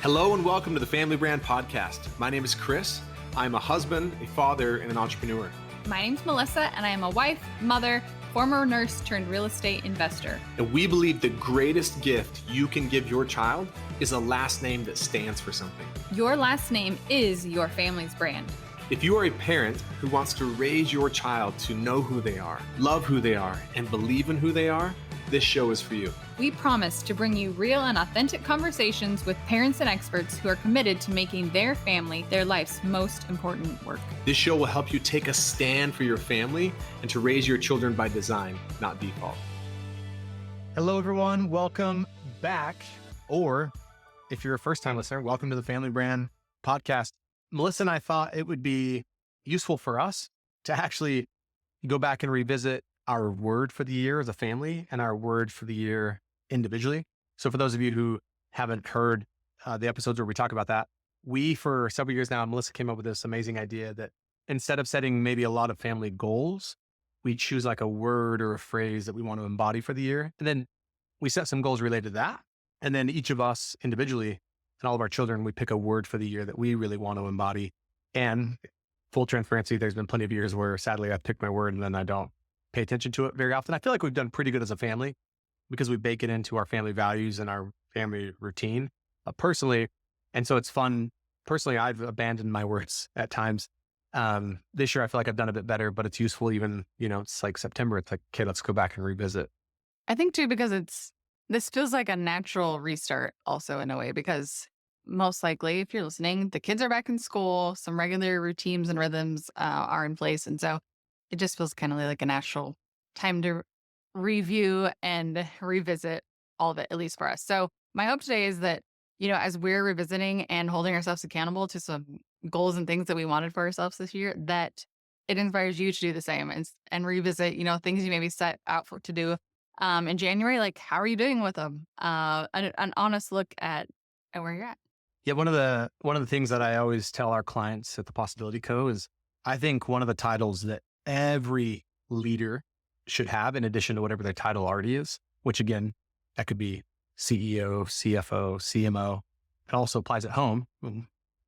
Hello and welcome to the Family Brand Podcast. My name is Chris. I'm a husband, a father, and an entrepreneur. My name's Melissa, and I am a wife, mother, former nurse turned real estate investor. And we believe the greatest gift you can give your child is a last name that stands for something. Your last name is your family's brand. If you are a parent who wants to raise your child to know who they are, love who they are, and believe in who they are, this show is for you. We promise to bring you real and authentic conversations with parents and experts who are committed to making their family their life's most important work. This show will help you take a stand for your family and to raise your children by design, not default. Hello, everyone. Welcome back. Or if you're a first-time listener, welcome to the Family Brand Podcast. Melissa and I thought it would be useful for us to actually go back and revisit our word for the year as a family and our word for the year individually. So for those of you who haven't heard the episodes where we talk about that, we, for several years now, Melissa came up with this amazing idea that instead of setting maybe a lot of family goals, we choose like a word or a phrase that we want to embody for the year. And then we set some goals related to that. And then each of us individually and all of our children, we pick a word for the year that we really want to embody. And full transparency, there's been plenty of years where sadly I've picked my word and then I don't pay attention to it very often. I feel like we've done pretty good as a family because we bake it into our family values and our family routine personally. And so it's fun. Personally, I've abandoned my words at times. This year, I feel like I've done a bit better, but it's useful even, it's like September. It's like, okay, let's go back and revisit. I think too, because this feels like a natural restart also in a way, because most likely if you're listening, the kids are back in school, some regular routines and rhythms are in place. And so it just feels kind of like a natural time to review and revisit all of it, at least for us. So my hope today is that, as we're revisiting and holding ourselves accountable to some goals and things that we wanted for ourselves this year, that it inspires you to do the same and revisit, things you maybe set out to do in January. Like, how are you doing with them? An honest look at where you're at. Yeah, one of the things that I always tell our clients at the Possibility Co. is I think one of the titles that every leader should have, in addition to whatever their title already is, which again, that could be CEO, CFO, CMO. It also applies at home.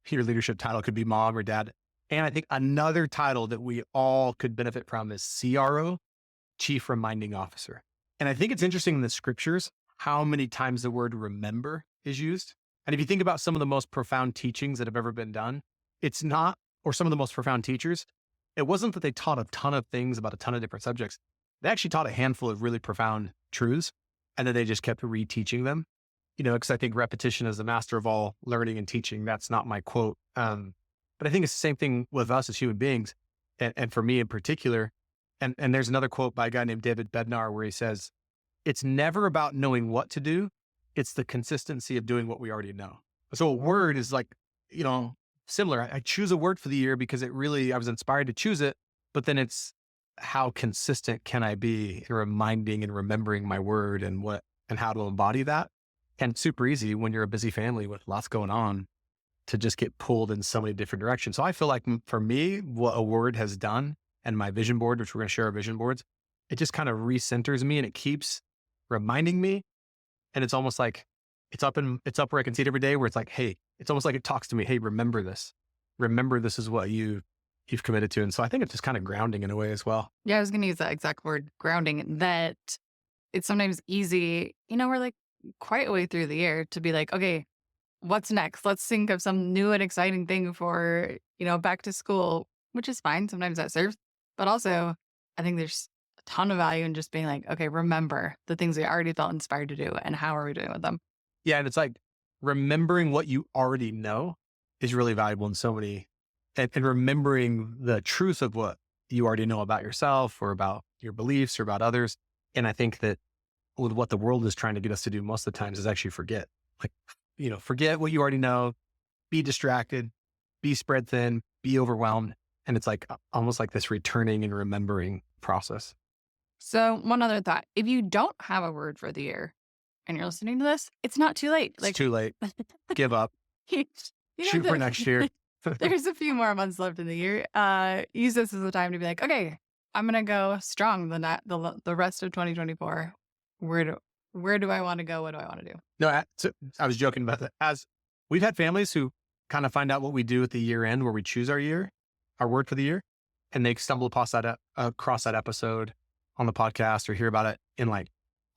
Your leadership title could be mom or dad. And I think another title that we all could benefit from is CRO, Chief Reminding Officer. And I think it's interesting in the scriptures how many times the word remember is used. And if you think about some of the most profound teachings that have ever been done, it's not, or some of the most profound teachers, it wasn't that they taught a ton of things about a ton of different subjects. They actually taught a handful of really profound truths, and then they just kept reteaching them. Because I think repetition is the master of all learning and teaching. That's not my quote. But I think it's the same thing with us as human beings. And for me in particular, and there's another quote by a guy named David Bednar where he says, it's never about knowing what to do. It's the consistency of doing what we already know. So a word is like, similar. I choose a word for the year because I was inspired to choose it, but then it's how consistent can I be in reminding and remembering my word and how to embody that. And it's super easy when you're a busy family with lots going on to just get pulled in so many different directions. So I feel like for me, what a word has done and my vision board, which we're going to share our vision boards, it just kind of recenters me and it keeps reminding me. And it's almost like it's up where I can see it every day where it's like, hey, it's almost like it talks to me. Hey, remember this. Remember this is what you've committed to. And so I think it's just kind of grounding in a way as well. Yeah, I was going to use that exact word, grounding, that it's sometimes easy, we're like quite a way through the year to be like, okay, what's next? Let's think of some new and exciting thing for, back to school, which is fine. Sometimes that serves. But also, I think there's a ton of value in just being like, okay, remember the things we already felt inspired to do and how are we doing with them? Yeah. And it's like remembering what you already know is really valuable in so many, and remembering the truth of what you already know about yourself or about your beliefs or about others. And I think that with what the world is trying to get us to do most of the times is actually forget. Like, forget what you already know, be distracted, be spread thin, be overwhelmed. And it's like almost like this returning and remembering process. So one other thought, if you don't have a word for the year and you're listening to this, it's not too late. It's too late. Give up. Shoot for next year. There's a few more months left in the year. Use this as a time to be like, okay, I'm going to go strong the rest of 2024. Where do I want to go? What do I want to do? No, I was joking about that. As we've had families who kind of find out what we do at the year end where we choose our word for the year, and they stumble across that episode on the podcast or hear about it in like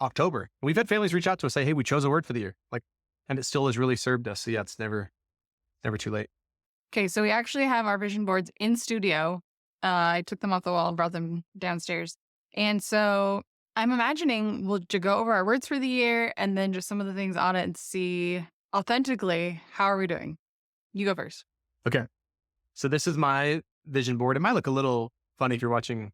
October. We've had families reach out to us, say, hey, we chose a word for the year. Like, and it still has really served us. So yeah, it's never too late. Okay, so we actually have our vision boards in studio. I took them off the wall and brought them downstairs. And so I'm imagining we'll to go over our words for the year and then just some of the things on it and see authentically, how are we doing? You go first. Okay. So this is my vision board. It might look a little funny if you're watching.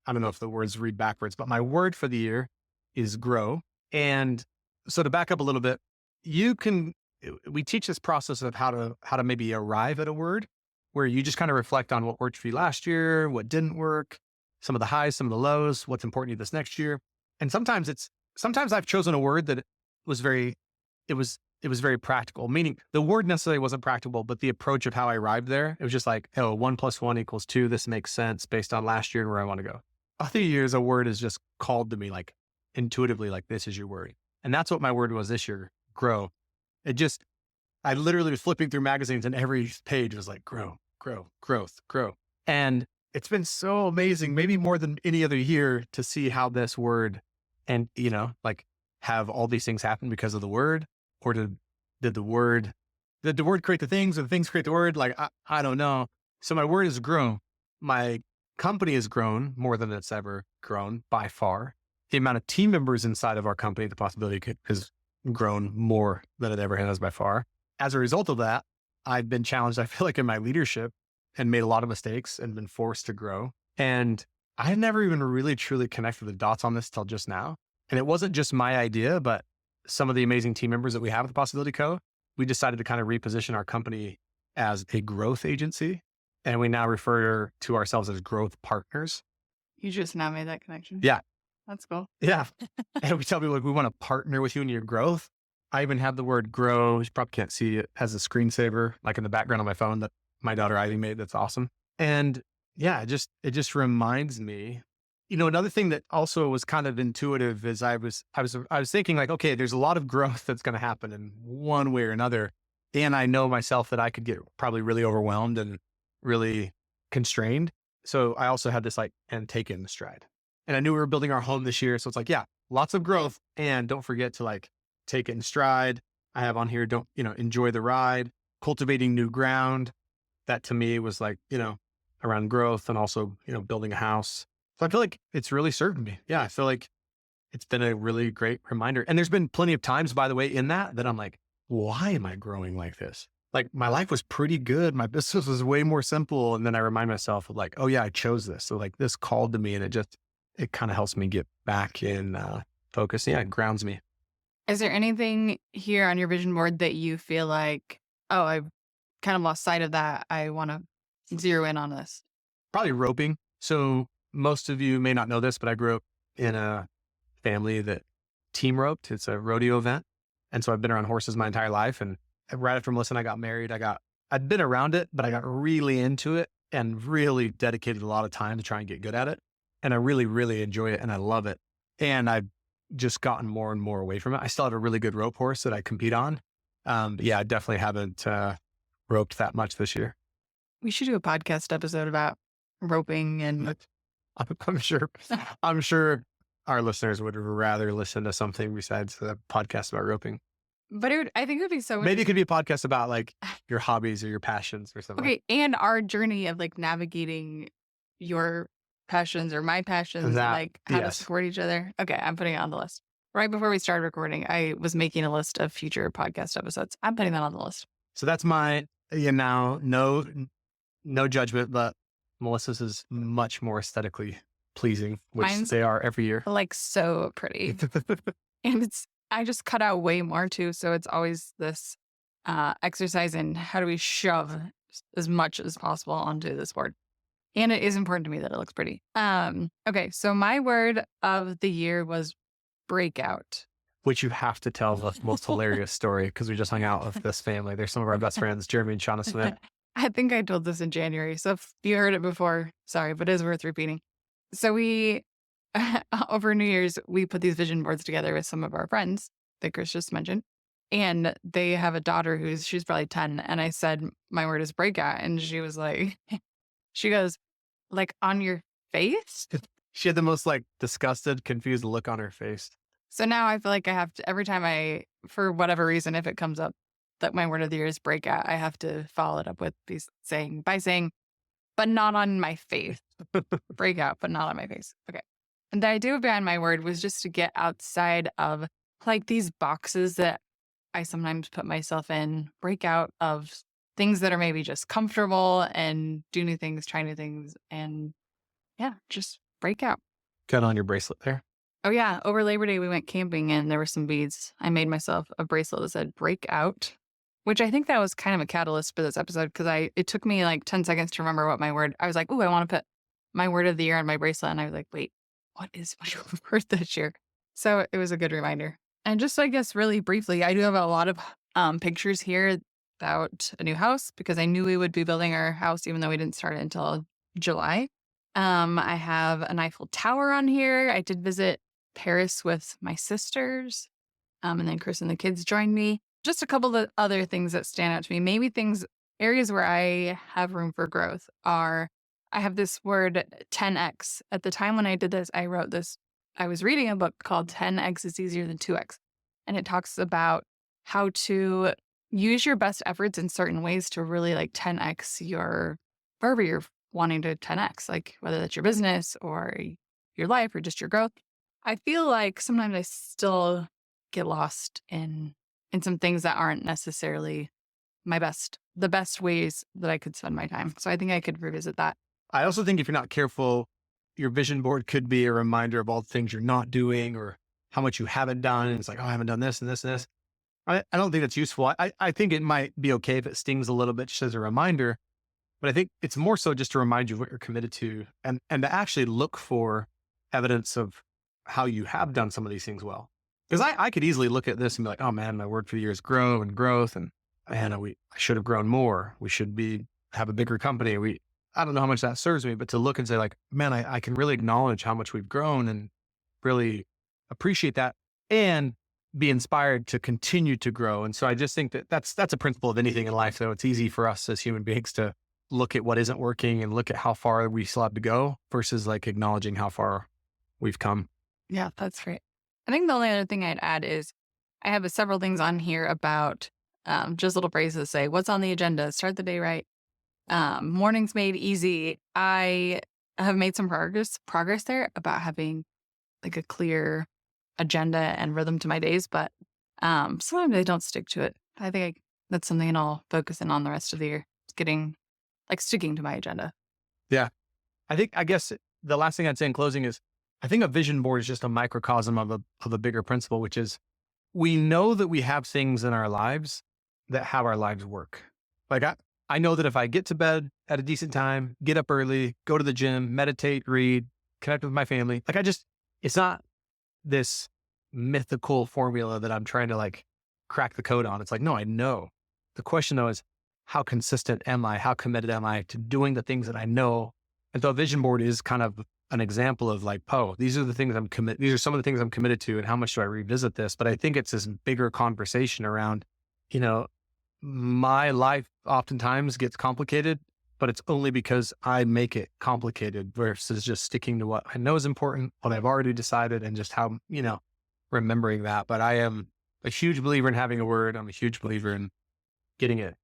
I don't know if the words read backwards, but my word for the year is grow. And so to back up a little bit, we teach this process of how to maybe arrive at a word where you just kind of reflect on what worked for you last year, what didn't work, some of the highs, some of the lows, what's important to you this next year. And sometimes I've chosen a word that was very practical, meaning the word necessarily wasn't practical, but the approach of how I arrived there, it was just like, oh, 1 + 1 = 2. This makes sense based on last year and where I want to go. Other years, a word is just called to me like intuitively, like this is your word. And that's what my word was this year, grow. I literally was flipping through magazines and every page was like, grow, grow, growth, grow. And it's been so amazing, maybe more than any other year, to see how this word and, like have all these things happen because of the word, or did the word create the things or the things create the word? Like, I don't know. So my word has grown. My company has grown more than it's ever grown by far. The amount of team members inside of our company, the possibility has grown more than it ever has by far. As a result of that, I've been challenged, I feel like, in my leadership and made a lot of mistakes and been forced to grow. And I had never even really truly connected the dots on this till just now. And it wasn't just my idea, but some of the amazing team members that we have at the Possibility Co., we decided to kind of reposition our company as a growth agency. And we now refer to ourselves as growth partners. You just now made that connection. Yeah. That's cool. Yeah. And we tell people, like, we want to partner with you in your growth. I even have the word grow. You probably can't see it as a screensaver, like in the background on my phone, that my daughter Ivy made. That's awesome. And yeah, it just reminds me, another thing that also was kind of intuitive is I was thinking like, okay, there's a lot of growth that's going to happen in one way or another. And I know myself that I could get probably really overwhelmed and really constrained. So I also had this and take it in stride. And I knew we were building our home this year. So it's like, yeah, lots of growth. And don't forget to take it in stride. I have on here, enjoy the ride, cultivating new ground. That to me was around growth and also, building a house. So I feel like it's really served me. Yeah. I feel like it's been a really great reminder. And there's been plenty of times, by the way, in that I'm like, why am I growing like this? Like, my life was pretty good. My business was way more simple. And then I remind myself of oh yeah, I chose this. So this called to me, and it kind of helps me get back in focus. Yeah. It grounds me. Is there anything here on your vision board that you feel like, oh, I've kind of lost sight of that, I want to zero in on this? Probably roping. So most of you may not know this, but I grew up in a family that team roped. It's a rodeo event. And so I've been around horses my entire life. And right after Melissa and I got married, I'd been around it, but I got really into it and really dedicated a lot of time to try and get good at it. And I really, really enjoy it and I love it. And I've just gotten more and more away from it. I still have a really good rope horse that I compete on. But yeah, I definitely haven't roped that much this year. We should do a podcast episode about roping and I'm sure our listeners would rather listen to something besides the podcast about roping. But I think it would be so maybe it could be a podcast about your hobbies or your passions or something. Okay. And our journey of navigating your passions or my passions, how to support each other. Okay. I'm putting it on the list. Right before we started recording, I was making a list of future podcast episodes. I'm putting that on the list. So that's my, now no judgment, but Melissa's is much more aesthetically pleasing, which Mine's they are every year. So pretty. And I just cut out way more too. So it's always this exercise in how do we shove as much as possible onto this board. And it is important to me that it looks pretty. Okay. So my word of the year was breakout. Which you have to tell the most hilarious story, because we just hung out with this family. They're some of our best friends, Jeremy and Shauna Smith. I think I told this in January. So if you heard it before, sorry, but it is worth repeating. So we, over New Year's, we put these vision boards together with some of our friends that Chris just mentioned. And they have a daughter she's probably 10. And I said, my word is breakout. And she was like, she goes, like on your face? She had the most like disgusted, confused look on her face. So now I feel like I have to, every time for whatever reason, if it comes up that my word of the year is breakout, I have to follow it up with by saying, but not on my face. Breakout, but not on my face. Okay. And the idea behind my word was just to get outside of like these boxes that I sometimes put myself in, break out of things that are maybe just comfortable and do new things, try new things. And yeah, just break out. Cut on your bracelet there. Oh yeah. Over Labor Day, we went camping and there were some beads. I made myself a bracelet that said break out, which I think that was kind of a catalyst for this episode because it took me like 10 seconds to remember what my word, I was like, ooh, I want to put my word of the year on my bracelet. And I was like, wait, what is my word this year? So it was a good reminder. And just, I guess, really briefly, I do have a lot of pictures here about a new house because I knew we would be building our house, even though we didn't start it until July. I have an Eiffel Tower on here. I did visit Paris with my sisters. And then Chris and the kids joined me. Just a couple of other things that stand out to me. Maybe areas where I have room for growth are, I have this word 10x. At the time when I did this, I wrote this. I was reading a book called 10x is easier than 2x. And it talks about how to use your best efforts in certain ways to really like 10x wherever you're wanting to 10x, like whether that's your business or your life or just your growth. I feel like sometimes I still get lost in some things that aren't necessarily the best ways that I could spend my time. So I think I could revisit that. I also think if you're not careful, your vision board could be a reminder of all the things you're not doing or how much you haven't done. And it's like, oh, I haven't done this and this and this. I don't think that's useful. I think it might be okay if it stings a little bit just as a reminder, but I think it's more so just to remind you of what you're committed to and to actually look for evidence of how you have done some of these things well. Because I could easily look at this and be like, oh man, my word for the year is grow and growth. And man, I should have grown more. We should have a bigger company. I don't know how much that serves me, but to look and say like, man, I can really acknowledge how much we've grown and really appreciate that and be inspired to continue to grow. And so I just think that that's a principle of anything in life, though. It's easy for us as human beings to look at what isn't working and look at how far we still have to go versus like acknowledging how far we've come. Yeah, that's great. I think the only other thing I'd add is I have several things on here about just little phrases that say, what's on the agenda? Start the day right. Mornings made easy. I have made some progress there about having like a clear agenda and rhythm to my days, but sometimes I don't stick to it. I think that's something I'll focus in on the rest of the year. Sticking to my agenda. Yeah. I guess the last thing I'd say in closing is I think a vision board is just a microcosm of a bigger principle, which is we know that we have things in our lives that have our lives work. Like I know that if I get to bed at a decent time, get up early, go to the gym, meditate, read, connect with my family, it's not this mythical formula that I'm trying to like crack the code on. It's like, no, I know. The question though is how consistent am I? How committed am I to doing the things that I know? And so a vision board is kind of an example of like, these are the things these are some of the things I'm committed to and how much do I revisit this? But I think it's this bigger conversation around, my life oftentimes gets complicated, but it's only because I make it complicated versus just sticking to what I know is important, what I've already decided and just how, remembering that. But I am a huge believer in having a word. I'm a huge believer in getting it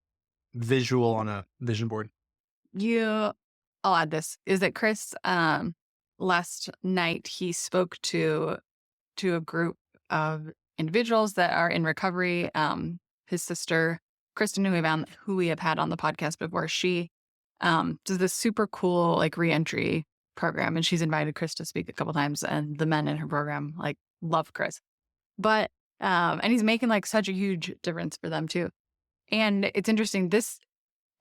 visual on a vision board. I'll add this, is that Chris, last night he spoke to a group of individuals that are in recovery. His sister, Kristen, who we have had on the podcast before, she does this super cool like reentry program, and she's invited Chris to speak a couple times, and the men in her program like love Chris. But and he's making like such a huge difference for them too. And it's interesting,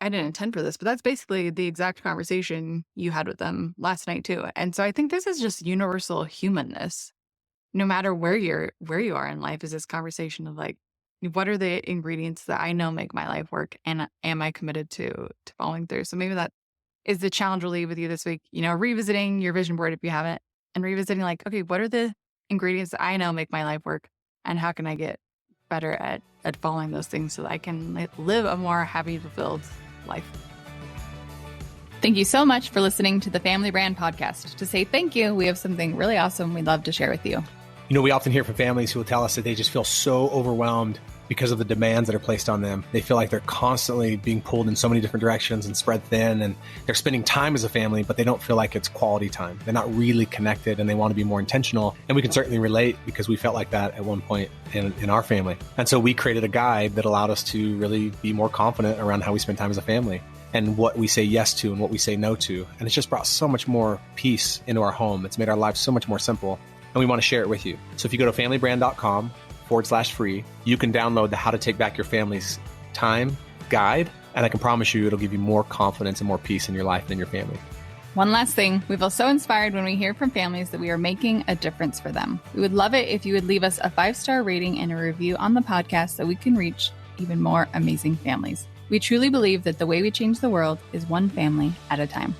I didn't intend for this, but that's basically the exact conversation you had with them last night too. And so I think this is just universal humanness. No matter where you are in life, is this conversation of like, what are the ingredients that I know make my life work, and am I committed to following through? So maybe that is the challenge we'll leave with you this week. Revisiting your vision board if you haven't, and revisiting like, okay, what are the ingredients that I know make my life work, and how can I get better at following those things so that I can live a more happy, fulfilled life. Thank you so much for listening to the Family Brand Podcast. To say thank you, we have something really awesome we'd love to share with you. We often hear from families who will tell us that they just feel so overwhelmed because of the demands that are placed on them. They feel like they're constantly being pulled in so many different directions and spread thin, and they're spending time as a family, but they don't feel like it's quality time. They're not really connected, and they want to be more intentional. And we can certainly relate because we felt like that at one point in our family. And so we created a guide that allowed us to really be more confident around how we spend time as a family and what we say yes to and what we say no to. And it's just brought so much more peace into our home. It's made our lives so much more simple. And we want to share it with you. So if you go to familybrand.com/free, you can download the How to Take Back Your Family's Time guide. And I can promise you it'll give you more confidence and more peace in your life and in your family. One last thing, we feel so inspired when we hear from families that we are making a difference for them. We would love it if you would leave us a 5-star rating and a review on the podcast so we can reach even more amazing families. We truly believe that the way we change the world is one family at a time.